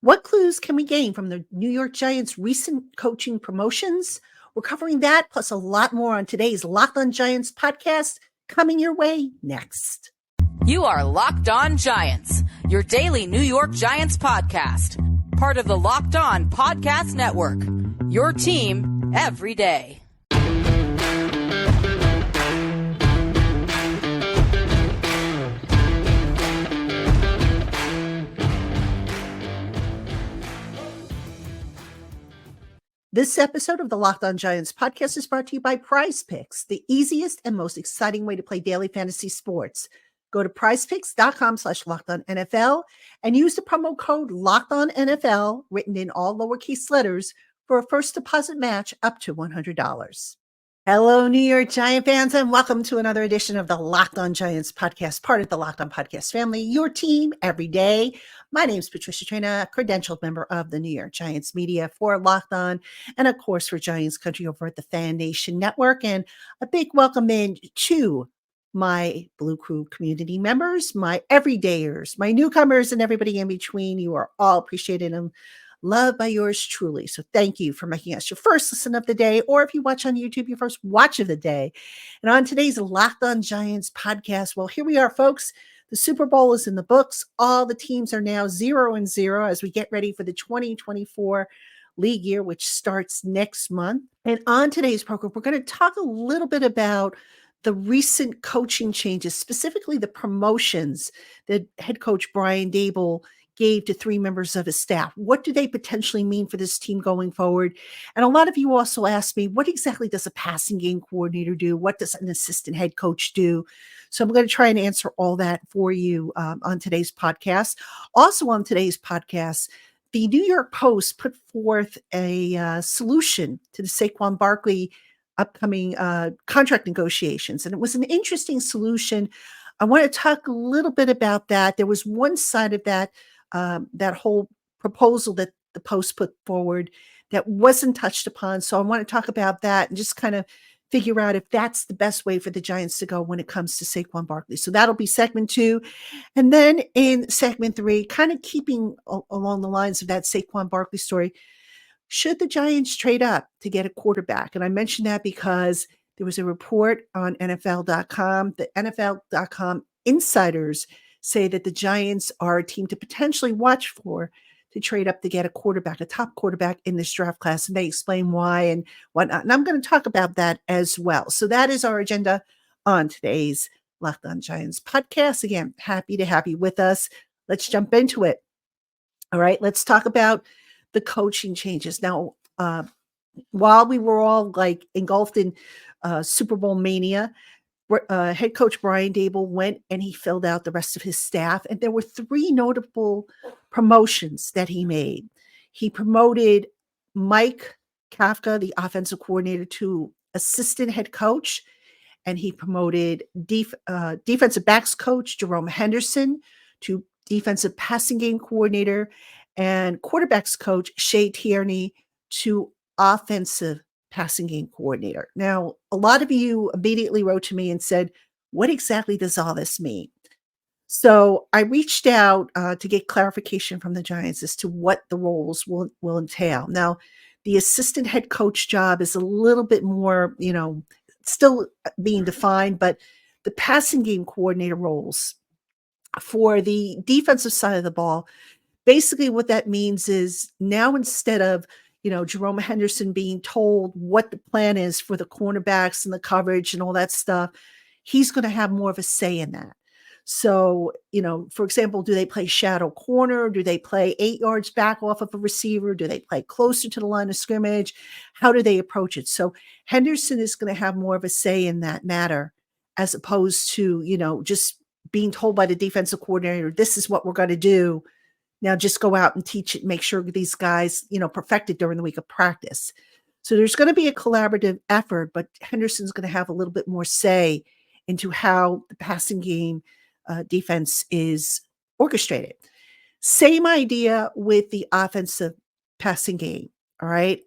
What clues can we gain from the New York Giants' recent coaching promotions? We're covering that plus a lot more on today's Locked On Giants podcast, coming your way next. You are Locked On Giants, your daily New York Giants podcast, part of the Locked On Podcast Network, your team every day. This episode of the Locked On Giants podcast is brought to you by Prize Picks, the easiest and most exciting way to play daily fantasy sports. Go to prizepicks.com/LockedOnNFL and use the promo code LockedOnNFL, written in all lowercase letters, for a first deposit match up to $100. Hello, New York Giant fans, and welcome to another edition of the Locked On Giants podcast, part of the Locked On Podcast family, your team every day. My name is Patricia Traina, a credentialed member of the New York Giants media for Locked On, and of course for Giants Country over at the Fan Nation Network. And a big welcome in to my Blue Crew community members, my everydayers, my newcomers, and everybody in between. You are all appreciated and loved by yours truly. So thank you for making us your first listen of the day, or if you watch on YouTube, your first watch of the day. And on today's Locked On Giants podcast, well, here we are, folks. The Super Bowl is in the books. All the teams are now 0-0 as we get ready for the 2024 league year, which starts next month. And on today's program, we're going to talk a little bit about the recent coaching changes, specifically the promotions that head coach Brian Daboll gave to three members of his staff. What do they potentially mean for this team going forward? And a lot of you also asked me, what exactly does a passing game coordinator do? What does an assistant head coach do? So I'm going to try and answer all that for you on today's podcast. Also on today's podcast, the New York Post put forth a solution to the Saquon Barkley upcoming contract negotiations. And it was an interesting solution. I want to talk a little bit about that. There was one side of that whole proposal that the Post put forward that wasn't touched upon. So I want to talk about that and just kind of figure out if that's the best way for the Giants to go when it comes to Saquon Barkley. So that'll be segment 2. And then in segment 3, kind of keeping along the lines of that Saquon Barkley story, should the Giants trade up to get a quarterback? And I mentioned that because there was a report on NFL.com. The NFL.com insiders say that the Giants are a team to potentially watch for to trade up to get a quarterback, a top quarterback in this draft class. And they explain why and whatnot. And I'm going to talk about that as well. So that is our agenda on today's Locked On Giants podcast. Again, happy to have you with us. Let's jump into it. All right, let's talk about the coaching changes. Now, while we were all like engulfed in Super Bowl mania, head coach Brian Daboll went and he filled out the rest of his staff. And there were 3 notable promotions that he made. He promoted Mike Kafka, the offensive coordinator, to assistant head coach. And he promoted defensive backs coach Jerome Henderson to defensive passing game coordinator, and quarterbacks coach Shea Tierney to offensive passing game coordinator. Now, a lot of you immediately wrote to me and said, what exactly does all this mean? So I reached out to get clarification from the Giants as to what the roles will entail. Now, the assistant head coach job is a little bit more, still being defined, but the passing game coordinator roles for the defensive side of the ball, basically what that means is now instead of Jerome Henderson being told what the plan is for the cornerbacks and the coverage and all that stuff, he's going to have more of a say in that. So, for example, do they play shadow corner? Do they play 8 yards back off of a receiver? Do they play closer to the line of scrimmage? How do they approach it? So Henderson is going to have more of a say in that matter, as opposed to, just being told by the defensive coordinator, this is what we're going to do. Now just go out and teach it, make sure these guys, perfect it during the week of practice. So there's going to be a collaborative effort, but Henderson's going to have a little bit more say into how the passing game defense is orchestrated. Same idea with the offensive passing game. All right.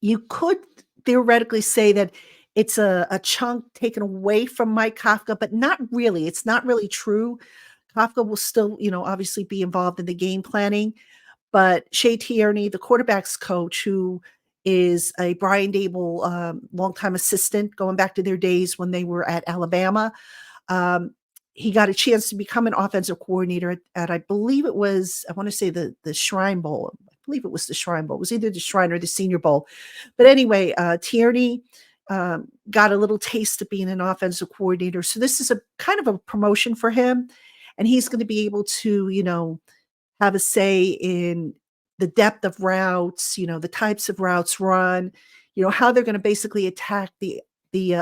You could theoretically say that it's a chunk taken away from Mike Kafka, but not really. It's not really true. Kafka will still, obviously be involved in the game planning, but Shea Tierney, the quarterback's coach, who is a Brian Dable longtime assistant, going back to their days when they were at Alabama, um, he got a chance to become an offensive coordinator at I believe it was, I want to say the Shrine Bowl. I believe it was the Shrine Bowl. It was either the Shrine or the Senior Bowl. But anyway, Tierney got a little taste of being an offensive coordinator. So this is a kind of a promotion for him. And he's going to be able to, have a say in the depth of routes, the types of routes run, how they're going to basically attack the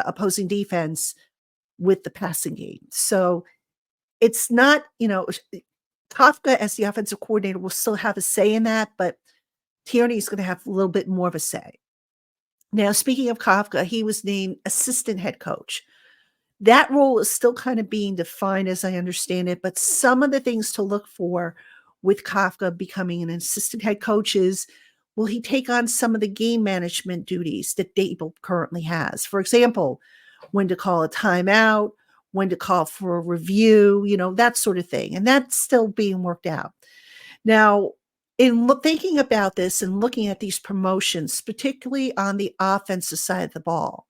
opposing defense with the passing game. So it's not, Kafka as the offensive coordinator will still have a say in that, but Tierney is going to have a little bit more of a say. Now, speaking of Kafka, he was named assistant head coach. That role is still kind of being defined as I understand it, but some of the things to look for with Kafka becoming an assistant head coach is, will he take on some of the game management duties that Dable currently has? For example, when to call a timeout, when to call for a review, that sort of thing. And that's still being worked out. Now, in thinking about this and looking at these promotions, particularly on the offensive side of the ball,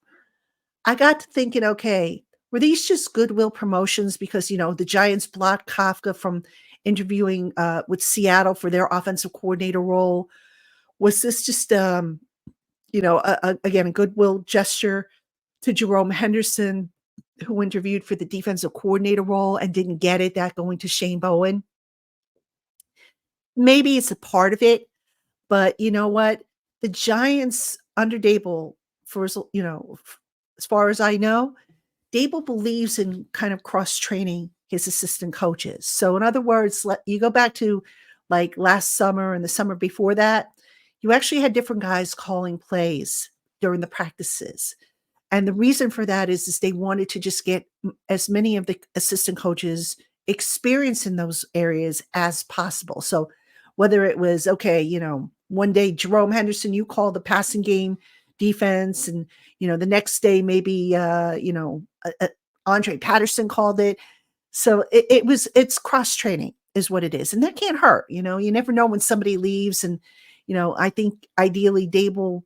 I got to thinking, okay, were these just goodwill promotions because, the Giants blocked Kafka from interviewing with Seattle for their offensive coordinator role? Was this just, again, a goodwill gesture to Jerome Henderson, who interviewed for the defensive coordinator role and didn't get it, that going to Shane Bowen? Maybe it's a part of it, but you know what? The Giants under Dable, as far as I know, Dable believes in kind of cross-training his assistant coaches. So in other words, you go back to like last summer and the summer before that, you actually had different guys calling plays during the practices. And the reason for that is they wanted to just get as many of the assistant coaches experience in those areas as possible. So whether it was, okay, one day Jerome Henderson, you call the passing game defense, and the next day maybe Andre Patterson called it. So it's cross training is what it is, and that can't hurt. You never know when somebody leaves, and I think ideally Dable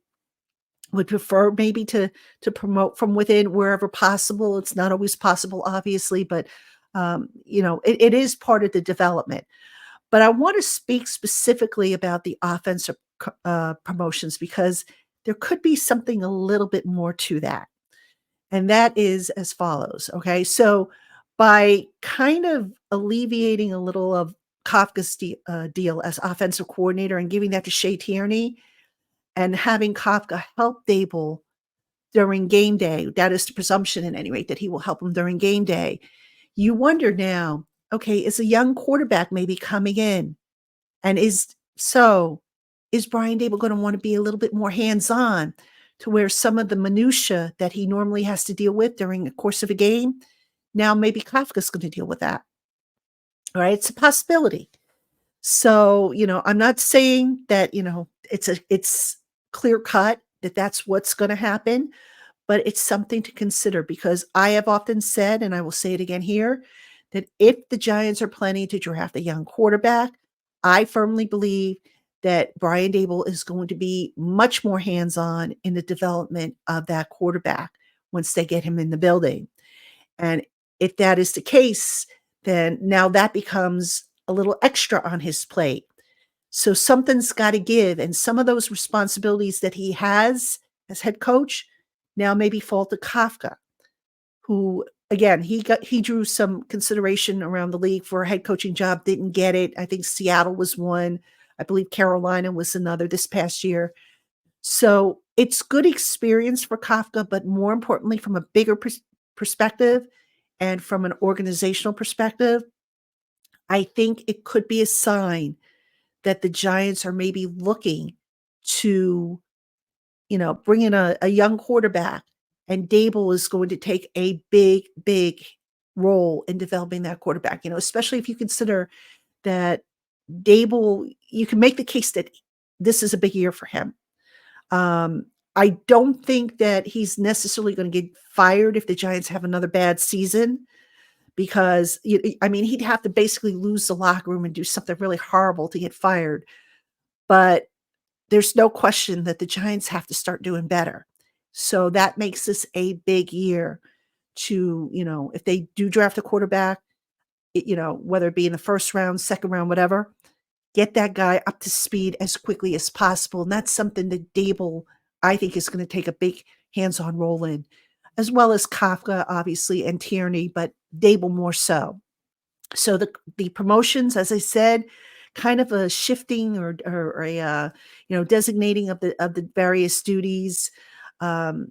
would prefer maybe to promote from within wherever possible. It's not always possible, obviously, but it is part of the development. But I want to speak specifically about the offensive promotions because there could be something a little bit more to that. And that is as follows. Okay. So by kind of alleviating a little of Kafka's deal as offensive coordinator and giving that to Shea Tierney and having Kafka help Dable during game day, that is the presumption at any rate that he will help him during game day. You wonder now, okay, is a young quarterback maybe coming in? And is Brian Dable going to want to be a little bit more hands-on to where some of the minutia that he normally has to deal with during the course of a game, now maybe Kafka's going to deal with that. All right, it's a possibility. So, I'm not saying that, it's clear cut that that's what's going to happen, but it's something to consider because I have often said, and I will say it again here, that if the Giants are planning to draft a young quarterback, I firmly believe that Brian Dable is going to be much more hands-on in the development of that quarterback once they get him in the building. And if that is the case, then now that becomes a little extra on his plate. So something's got to give. And some of those responsibilities that he has as head coach now maybe fall to Kafka, who, again, he drew some consideration around the league for a head coaching job, didn't get it. I think Seattle was one. I believe Carolina was another this past year. So it's good experience for Kafka, but more importantly, from a bigger perspective and from an organizational perspective, I think it could be a sign that the Giants are maybe looking to, bring in a young quarterback, and Dable is going to take a big, big role in developing that quarterback, especially if you consider that Dable, you can make the case that this is a big year for him. I don't think that he's necessarily going to get fired if the Giants have another bad season, because he'd have to basically lose the locker room and do something really horrible to get fired. But there's no question that the Giants have to start doing better. So that makes this a big year to, if they do draft a quarterback, whether it be in the first round, second round, whatever, get that guy up to speed as quickly as possible. And that's something that Dable, I think, is going to take a big hands-on role in, as well as Kafka, obviously, and Tierney, but Dable more so. So the promotions, as I said, kind of a shifting or a designating of the various duties to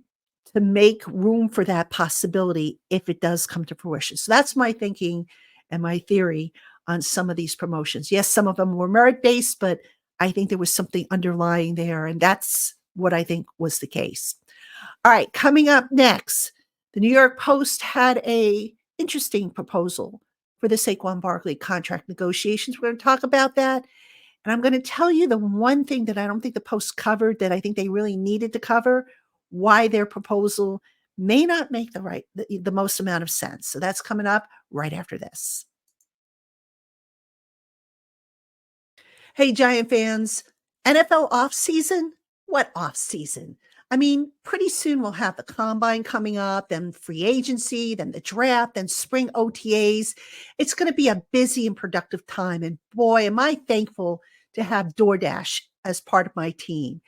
make room for that possibility if it does come to fruition. So that's my thinking and my theory on some of these promotions. Yes, some of them were merit-based, but I think there was something underlying there, and that's what I think was the case. All right, coming up next, the New York Post had a interesting proposal for the Saquon Barkley contract negotiations. We're going to talk about that. And I'm going to tell you the one thing that I don't think the Post covered that I think they really needed to cover, why their proposal may not make the most amount of sense. So that's coming up right after this. Hey, Giant fans, NFL offseason? What offseason? Pretty soon we'll have the combine coming up, then free agency, then the draft, then spring OTAs. It's going to be a busy and productive time. And boy, am I thankful to have DoorDash as part of my team.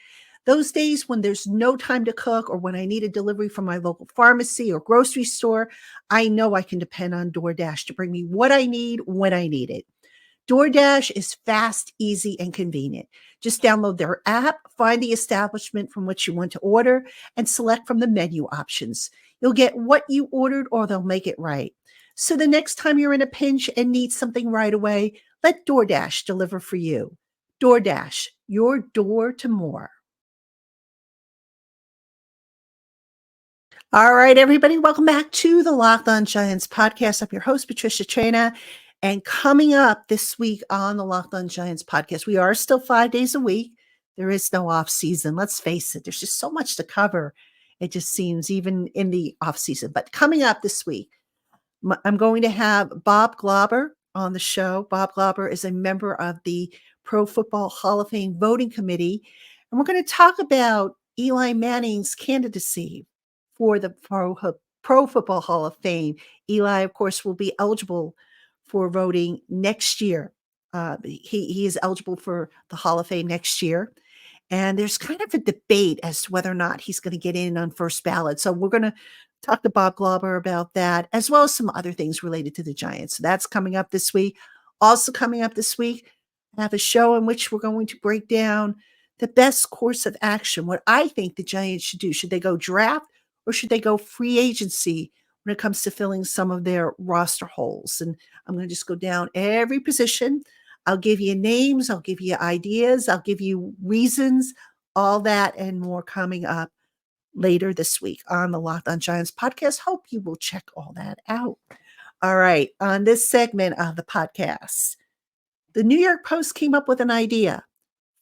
Those days when there's no time to cook or when I need a delivery from my local pharmacy or grocery store, I know I can depend on DoorDash to bring me what I need when I need it. DoorDash is fast, easy, and convenient. Just download their app, find the establishment from which you want to order, and select from the menu options. You'll get what you ordered or they'll make it right. So the next time you're in a pinch and need something right away, let DoorDash deliver for you. DoorDash, your door to more. All right, everybody, welcome back to the Locked On Giants podcast. I'm your host, Patricia Traina. And coming up this week on the Locked On Giants podcast, we are still 5 days a week. There is no off season. Let's face it. There's just so much to cover. It just seems even in the off season. But coming up this week, I'm going to have Bob Glauber on the show. Bob Glauber is a member of the Pro Football Hall of Fame voting committee. And we're going to talk about Eli Manning's candidacy for the Pro Football Hall of Fame. Eli, of course, will be eligible for voting next year. He is eligible for the Hall of Fame next year. And there's kind of a debate as to whether or not he's going to get in on first ballot. So we're going to talk to Bob Glauber about that, as well as some other things related to the Giants. So that's coming up this week. Also coming up this week, I have a show in which we're going to break down the best course of action, what I think the Giants should do. Should they go draft or should they go free agency when it comes to filling some of their roster holes? And I'm going to just go down every position. I'll give you names. I'll give you ideas. I'll give you reasons, all that and more coming up later this week on the Locked On Giants podcast. Hope you will check all that out. All right. On this segment of the podcast, the New York Post came up with an idea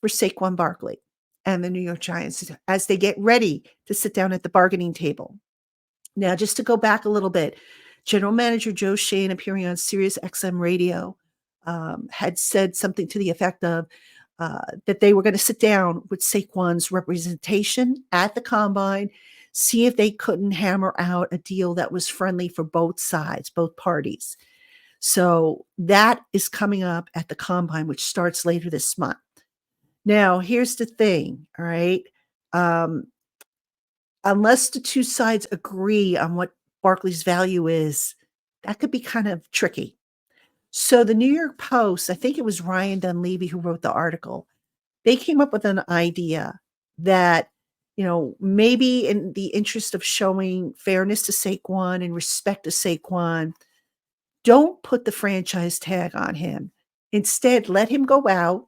for Saquon Barkley and the New York Giants as they get ready to sit down at the bargaining table. Now, just to go back a little bit, General Manager Joe Shane, appearing on Sirius XM Radio, had said something to the effect of that they were going to sit down with Saquon's representation at the combine, see if they couldn't hammer out a deal that was friendly for both sides, both parties. So that is coming up at the combine, which starts later this month. Now, here's the thing, all right? Unless the two sides agree on what Barkley's value is, that could be kind of tricky. So the New York Post, I think it was Ryan Dunleavy who wrote the article, they came up with an idea that, maybe in the interest of showing fairness to Saquon and respect to Saquon, don't put the franchise tag on him. Instead, let him go out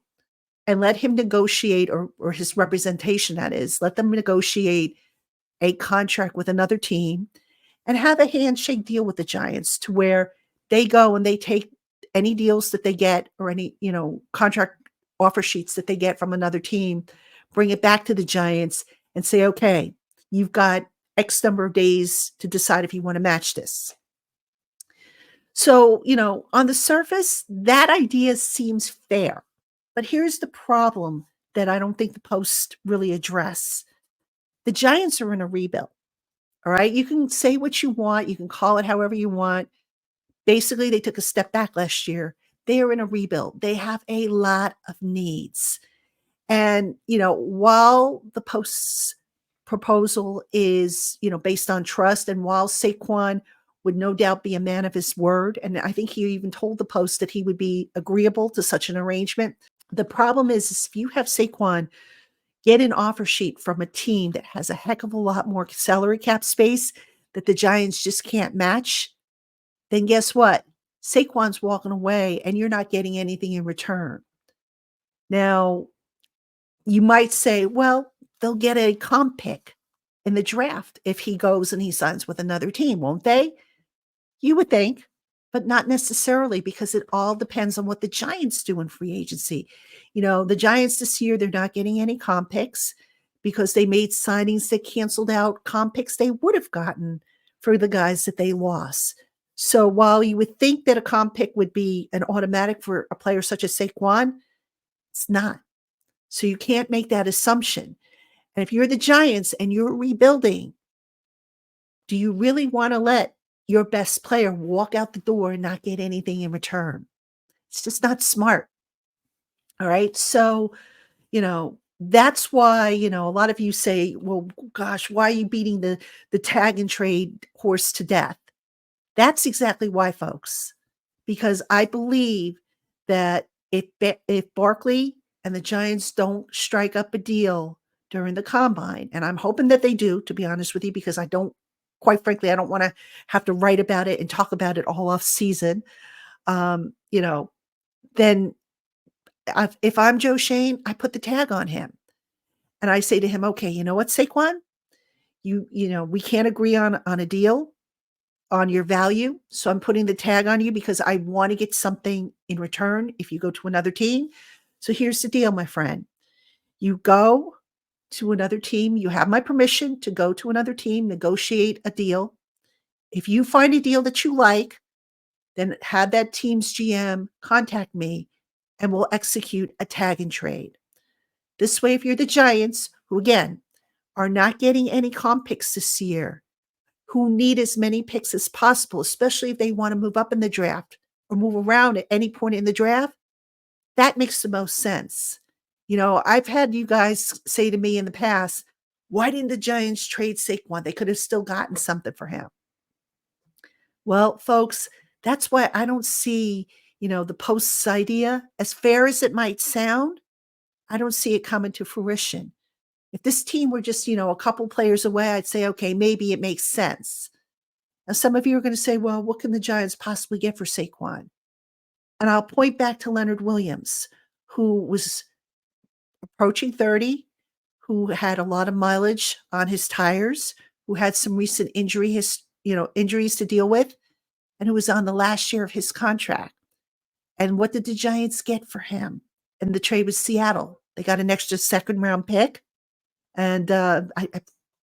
and let him negotiate, or his representation, that is, let them negotiate a contract with another team and have a handshake deal with the Giants to where they go and they take any deals that they get or any, contract offer sheets that they get from another team, bring it back to the Giants and say, okay, you've got X number of days to decide if you want to match this. So, on the surface, that idea seems fair. But here's the problem that I don't think the Post really address. The Giants are in a rebuild. All right. You can say what you want, you can call it however you want. Basically, they took a step back last year. They are in a rebuild. They have a lot of needs. And, while the Post's proposal is, based on trust, and while Saquon would no doubt be a man of his word, and I think he even told the Post that he would be agreeable to such an arrangement. The problem is if you have Saquon get an offer sheet from a team that has a heck of a lot more salary cap space that the Giants just can't match, then guess what? Saquon's walking away and you're not getting anything in return. Now, you might say, well, they'll get a comp pick in the draft if he goes and he signs with another team, won't they? You would think, but not necessarily, because it all depends on what the Giants do in free agency. The Giants this year, they're not getting any comp picks because they made signings that canceled out comp picks they would have gotten for the guys that they lost. So while you would think that a comp pick would be an automatic for a player such as Saquon, it's not. So you can't make that assumption. And if you're the Giants and you're rebuilding, do you really want to let your best player walk out the door and not get anything in return? It's just not smart. All right. So, that's why, a lot of you say, well, gosh, why are you beating the tag and trade horse to death? That's exactly why, folks, because I believe that if Barkley and the Giants don't strike up a deal during the combine, and I'm hoping that they do, to be honest with you, because quite frankly, I don't want to have to write about it and talk about it all off season. Then if I'm Joe Shane, I put the tag on him and I say to him, okay, you know what, Saquon, we can't agree on a deal on your value. So I'm putting the tag on you because I want to get something in return if you go to another team. So here's the deal, my friend. You go to another team. You have my permission to go to another team, negotiate a deal. If you find a deal that you like, then have that team's GM contact me and we'll execute a tag and trade. This way, if you're the Giants, who again are not getting any comp picks this year, who need as many picks as possible, especially if they want to move up in the draft or move around at any point in the draft, that makes the most sense. I've had you guys say to me in the past, why didn't the Giants trade Saquon? They could have still gotten something for him. Well, folks, that's why I don't see, the Post's idea, as fair as it might sound, I don't see it coming to fruition. If this team were just, a couple players away, I'd say, okay, maybe it makes sense. Now, some of you are going to say, well, what can the Giants possibly get for Saquon? And I'll point back to Leonard Williams, who was approaching 30, who had a lot of mileage on his tires, who had some recent injuries to deal with, and who was on the last year of his contract. And what did the Giants get for him in the trade with Seattle? They got an extra second round pick. And I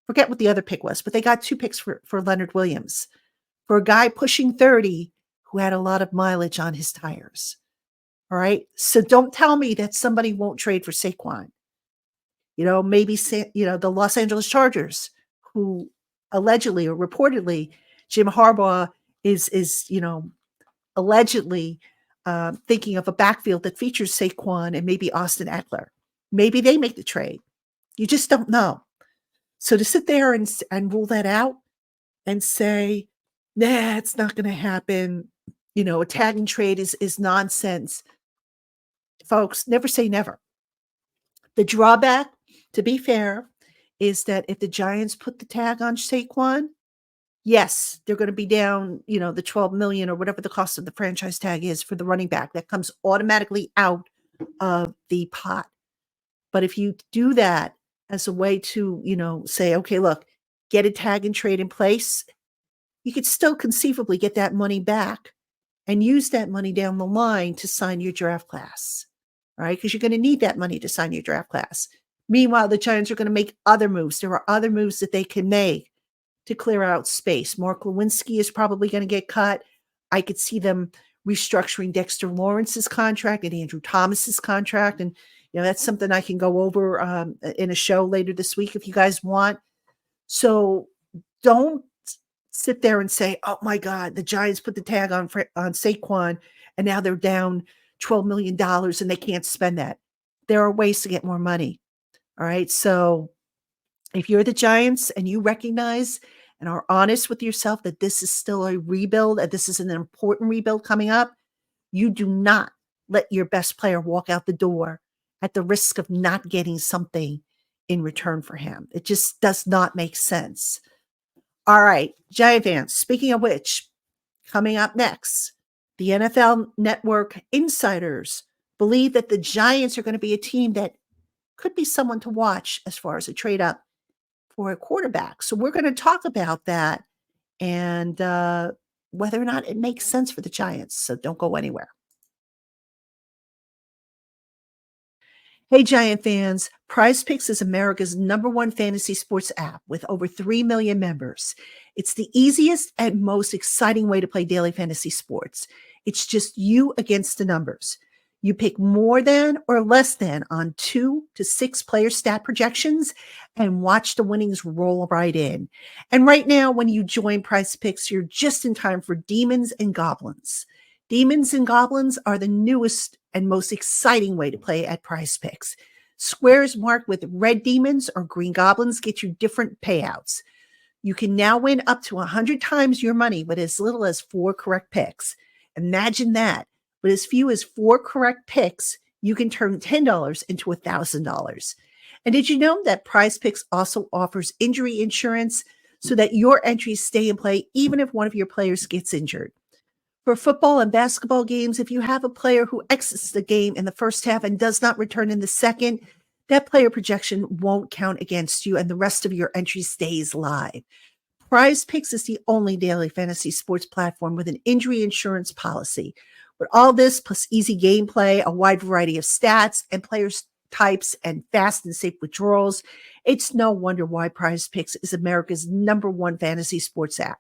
forget what the other pick was, but they got 2 picks for Leonard Williams, for a guy pushing 30 who had a lot of mileage on his tires. All right. So don't tell me that somebody won't trade for Saquon. Maybe, the Los Angeles Chargers, who allegedly or reportedly Jim Harbaugh is allegedly thinking of a backfield that features Saquon and maybe Austin Eckler. Maybe they make the trade. You just don't know. So to sit there and rule that out and say, nah, it's not going to happen. A tag and trade is nonsense. Folks, never say never. The drawback, to be fair, is that if the Giants put the tag on Saquon, yes, they're going to be down, the $12 million or whatever the cost of the franchise tag is for the running back. That comes automatically out of the pot. But if you do that as a way to, say, okay, look, get a tag and trade in place, you could still conceivably get that money back and use that money down the line to sign your draft class. All right, because you're going to need that money to sign your draft class. Meanwhile, the Giants are going to make other moves. There are other moves that they can make to clear out space. Mark Lewinsky is probably going to get cut. I could see them restructuring Dexter Lawrence's contract and Andrew Thomas's contract. And, that's something I can go over in a show later this week if you guys want. So don't sit there and say, oh my God, the Giants put the tag on Saquon and now they're down $12 million and they can't spend that. There are ways to get more money. All right. So if you're the Giants and you recognize and are honest with yourself that this is still a rebuild, and this is an important rebuild coming up, you do not let your best player walk out the door at the risk of not getting something in return for him. It just does not make sense. All right, Giant fans, speaking of which, coming up next, the NFL Network insiders believe that the Giants are going to be a team that could be someone to watch as far as a trade up for a quarterback. So we're going to talk about that and whether or not it makes sense for the Giants. So don't go anywhere. Hey, Giant fans, Prize Picks is America's #1 fantasy sports app with over 3 million members. It's the easiest and most exciting way to play daily fantasy sports. It's just you against the numbers. You pick more than or less than on 2 to 6 player stat projections and watch the winnings roll right in. And right now, when you join Prize Picks, you're just in time for Demons and Goblins. Demons and Goblins are the newest and most exciting way to play at Prize Picks. Squares marked with red demons or green goblins get you different payouts. You can now win up to 100 times your money with as little as 4 correct picks. Imagine that. With as few as 4 correct picks, you can turn $10 into $1,000. And did you know that Prize Picks also offers injury insurance so that your entries stay in play even if one of your players gets injured? For football and basketball games, if you have a player who exits the game in the first half and does not return in the second, that player projection won't count against you and the rest of your entry stays live. Prize Picks is the only daily fantasy sports platform with an injury insurance policy. With all this, plus easy gameplay, a wide variety of stats and players types, and fast and safe withdrawals, it's no wonder why Prize Picks is America's #1 fantasy sports app.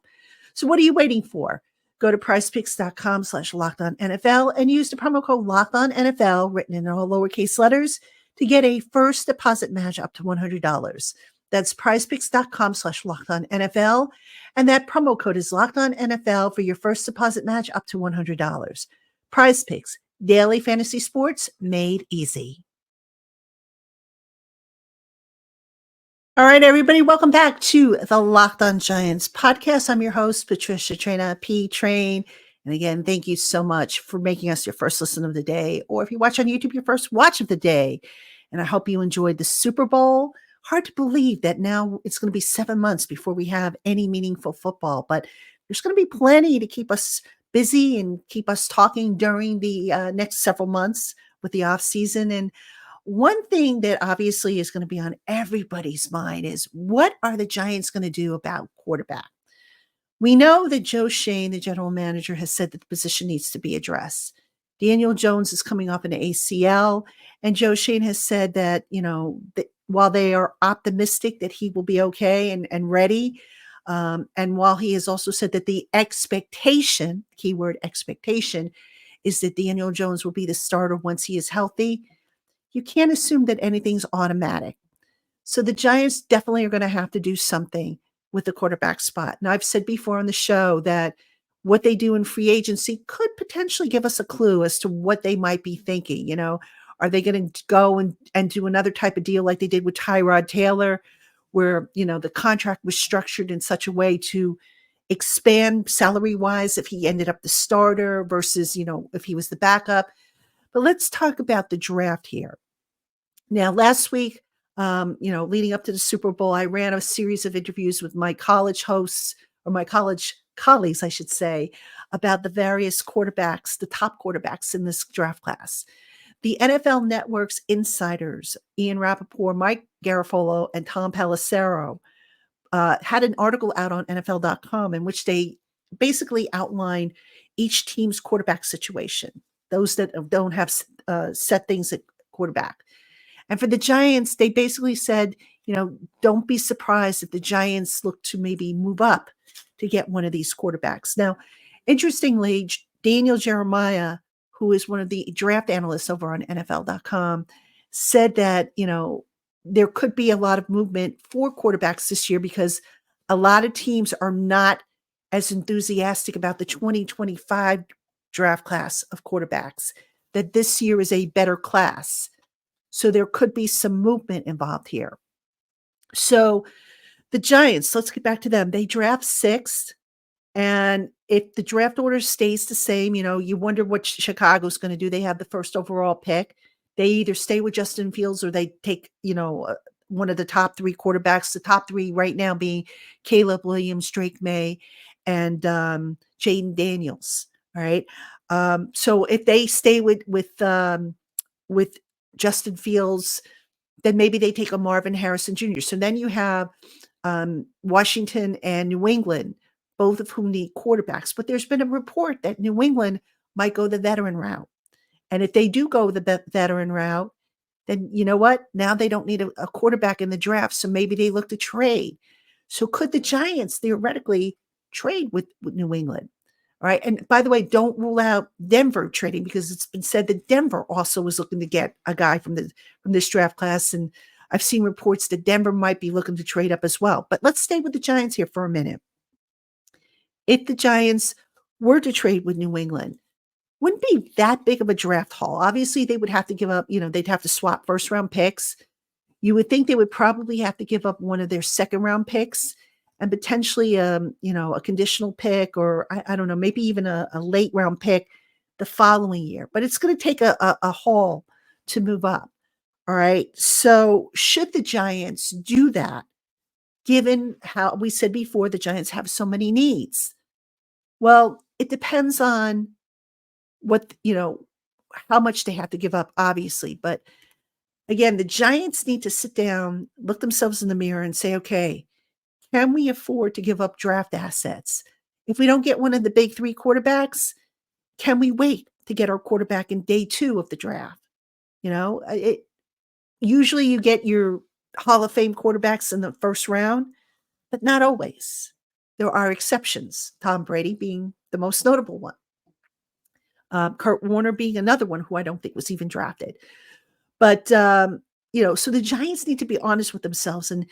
So what are you waiting for? Go to prizepicks.com/LockedOnNFL and use the promo code LockedOnNFL, written in all lowercase letters, to get a first deposit match up to $100. That's prizepicks.com/LockedOnNFL. And that promo code is LockedOnNFL for your first deposit match up to $100. Prize Picks, daily fantasy sports made easy. All right, everybody, welcome back to the Locked On Giants podcast. I'm your host, Patricia Traina, P-Train. And again, thank you so much for making us your first listen of the day, or if you watch on YouTube, your first watch of the day. And I hope you enjoyed the Super Bowl. Hard to believe that now it's going to be 7 months before we have any meaningful football, but there's going to be plenty to keep us busy and keep us talking during the next several months with the off season. And one thing that obviously is going to be on everybody's mind is, what are the Giants going to do about quarterback? We know that Joe Schoen, the general manager, has said that the position needs to be addressed. Daniel Jones is coming off an ACL, and Joe Schoen has said that, that while they are optimistic that he will be okay and ready, and while he has also said that the expectation, keyword expectation, is that Daniel Jones will be the starter once he is healthy, you can't assume that anything's automatic. So the Giants definitely are going to have to do something with the quarterback spot. Now, I've said before on the show that what they do in free agency could potentially give us a clue as to what they might be thinking. Are they going to go and do another type of deal like they did with Tyrod Taylor, where, the contract was structured in such a way to expand salary-wise if he ended up the starter versus, if he was the backup. But let's talk about the draft here. Now, last week, leading up to the Super Bowl, I ran a series of interviews with my college hosts, or my college colleagues, I should say, about the various quarterbacks, the top quarterbacks in this draft class. The NFL Network's insiders, Ian Rappaport, Mike Garafolo, and Tom Pelissero, had an article out on NFL.com in which they basically outlined each team's quarterback situation, those that don't have set things at quarterback. And for the Giants, they basically said, don't be surprised if the Giants look to maybe move up to get one of these quarterbacks. Now, Interestingly, Daniel Jeremiah, who is one of the draft analysts over on NFL.com, said that, there could be a lot of movement for quarterbacks this year because a lot of teams are not as enthusiastic about the 2025 draft class of quarterbacks, that this year is a better class. So there could be some movement involved here. So the Giants, let's get back to them. They draft sixth. And if the draft order stays the same, you wonder what Chicago's going to do. They have the first overall pick. They either stay with Justin Fields or they take, one of the top three quarterbacks, the top three right now being Caleb Williams, Drake May, and Jaden Daniels. All right. So if they stay with Justin Fields, then maybe they take a Marvin Harrison Jr. So then you have Washington and New England, both of whom need quarterbacks. But there's been a report that New England might go the veteran route. And if they do go the veteran route, then you know what? Now they don't need a quarterback in the draft. So maybe they look to trade. So could the Giants theoretically trade with New England? All right. And by the way, don't rule out Denver trading because it's been said that Denver also was looking to get a guy from this draft class. And I've seen reports that Denver might be looking to trade up as well. But let's stay with the Giants here for a minute. If the Giants were to trade with New England, wouldn't be that big of a draft haul. Obviously, they would have to give up, they'd have to swap first round picks. You would think they would probably have to give up one of their second round picks and potentially, a conditional pick or I don't know, maybe even a late round pick the following year. But it's going to take a haul to move up. All right. So should the Giants do that, given how we said before, the Giants have so many needs? Well, it depends on what, how much they have to give up, obviously. But again, the Giants need to sit down, look themselves in the mirror and say, okay, can we afford to give up draft assets? If we don't get one of the big three quarterbacks, can we wait to get our quarterback in day 2 of the draft? Usually you get your Hall of Fame quarterbacks in the first round, but not always. There are exceptions, Tom Brady being the most notable one. Kurt Warner being another one who I don't think was even drafted. But, so the Giants need to be honest with themselves. And,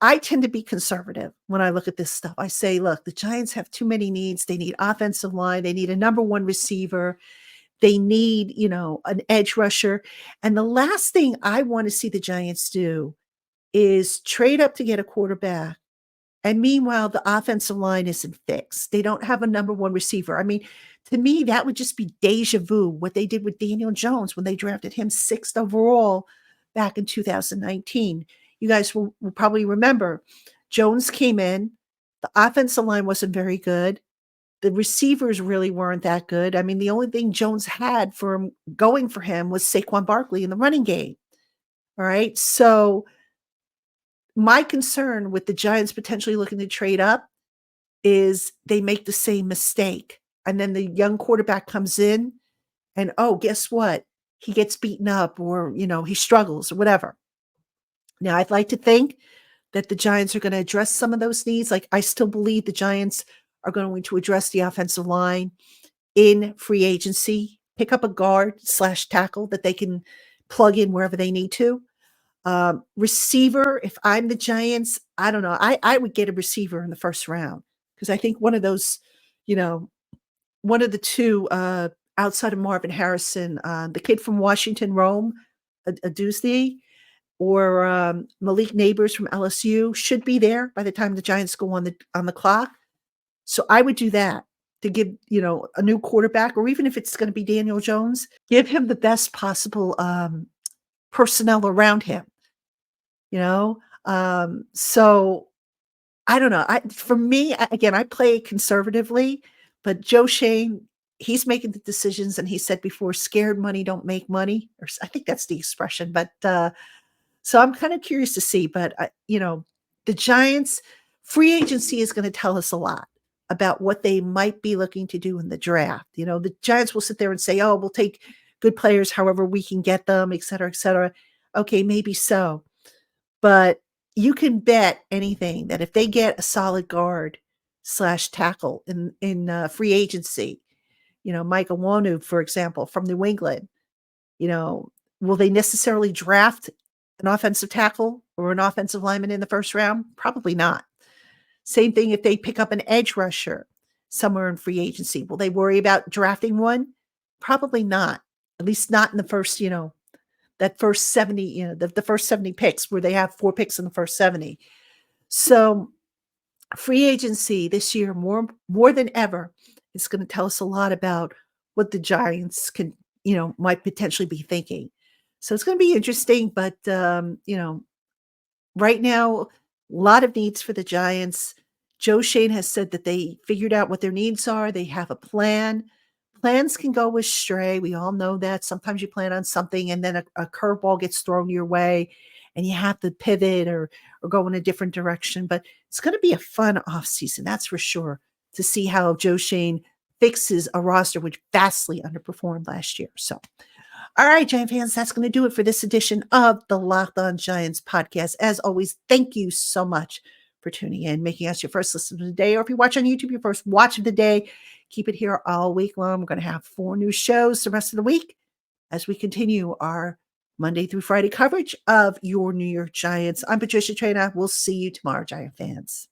I tend to be conservative when I look at this stuff. I say, look, the Giants have too many needs. They need offensive line. They need a number one receiver. They need, an edge rusher. And the last thing I want to see the Giants do is trade up to get a quarterback. And meanwhile, the offensive line isn't fixed. They don't have a number one receiver. I mean, to me, that would just be deja vu, what they did with Daniel Jones when they drafted him 6th overall back in 2019. You guys will probably remember Jones came in. The offensive line wasn't very good. The receivers really weren't that good. I mean, the only thing Jones had for going for him was Saquon Barkley in the running game. All right. So my concern with the Giants potentially looking to trade up is they make the same mistake. And then the young quarterback comes in and, oh, guess what? He gets beaten up or, he struggles or whatever. Now, I'd like to think that the Giants are going to address some of those needs. Like, I still believe the Giants are going to address the offensive line in free agency, pick up a guard/tackle that they can plug in wherever they need to. Receiver, if I'm the Giants, I don't know. I would get a receiver in the first round because I think one of those, one of the two outside of Marvin Harrison, the kid from Washington, Rome, Adusty, or Malik Neighbors from LSU should be there by the time the Giants go on the clock. So I would do that to give, a new quarterback, or even if it's going to be Daniel Jones, give him the best possible personnel around him. So I don't know. For me, again, I play conservatively, but Joe Shane, he's making the decisions, and he said before, scared money don't make money, or I think that's the expression. But so I'm kind of curious to see. But the Giants free agency is going to tell us a lot about what they might be looking to do in the draft. The Giants will sit there and say, "Oh, we'll take good players however we can get them, et cetera, et cetera." Okay, maybe so. But you can bet anything that if they get a solid guard, slash tackle in free agency. Mike Awonu, for example, from New England. Will they necessarily draft an offensive tackle or an offensive lineman in the first round? Probably not. Same thing if they pick up an edge rusher somewhere in free agency. Will they worry about drafting one? Probably not. At least not in the first, that first 70, the first 70 picks where they have 4 picks in the first 70. So free agency this year, more than ever, is going to tell us a lot about what the Giants might potentially be thinking. So it's going to be interesting, but right now, a lot of needs for the Giants. Joe Shane has said that they figured out what their needs are. They have a plan. Plans can go astray. We all know that. Sometimes you plan on something and then a curveball gets thrown your way and you have to pivot or go in a different direction. But it's going to be a fun offseason, that's for sure, to see how Joe Shane fixes a roster which vastly underperformed last year. So, all right, Giant fans, that's going to do it for this edition of the Locked On Giants podcast. As always, thank you so much for tuning in, making us your first listen of the day, or if you watch on YouTube, your first watch of the day. Keep it here all week long. We're going to have 4 new shows the rest of the week as we continue our Monday through Friday coverage of your New York Giants. I'm Patricia Traina. We'll see you tomorrow, Giant fans.